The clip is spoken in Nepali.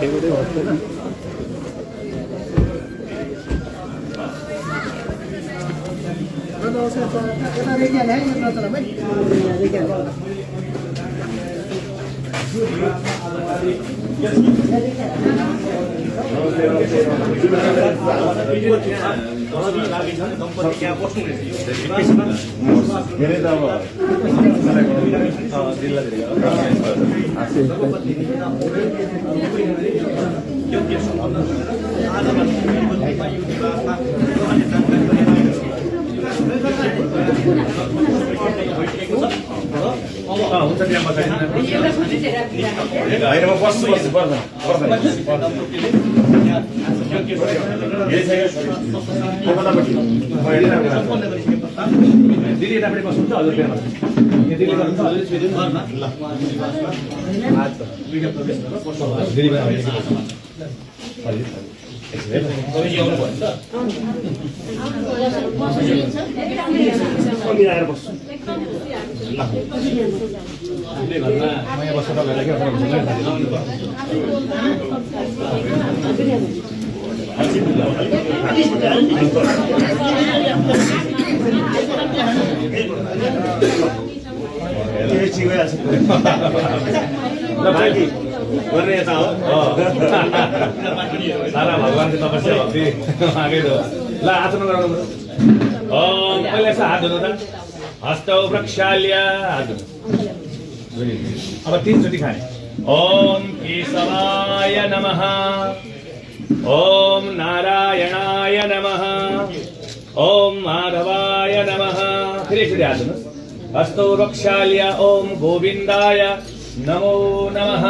एउटै बस्दैन हुन्छ त्यहाँ बसाइ होइन म बस्छु बस्छु पर्दैन दिदी यतापट्टि बस्नुहुन्छ हजुर त्यहाँ दिदी मिलाएर बस्छु नयाँ बस्छ तपाईँलाई सारा भगवानको तपस्या भक्ति आगै दो ल आसन गराउनु पहिला यसो हात धुनु त हस्तौ प्रक्षाल्य हात धुनु अब 3 चोटि खाने ओम केशवाय नमः ओम नारायणाय नमः ओम माधवाय नमः फेरि एकचोटि हात धुनु हस्तौ प्रक्षाल्य ओम गोविन्दाय नमो नमः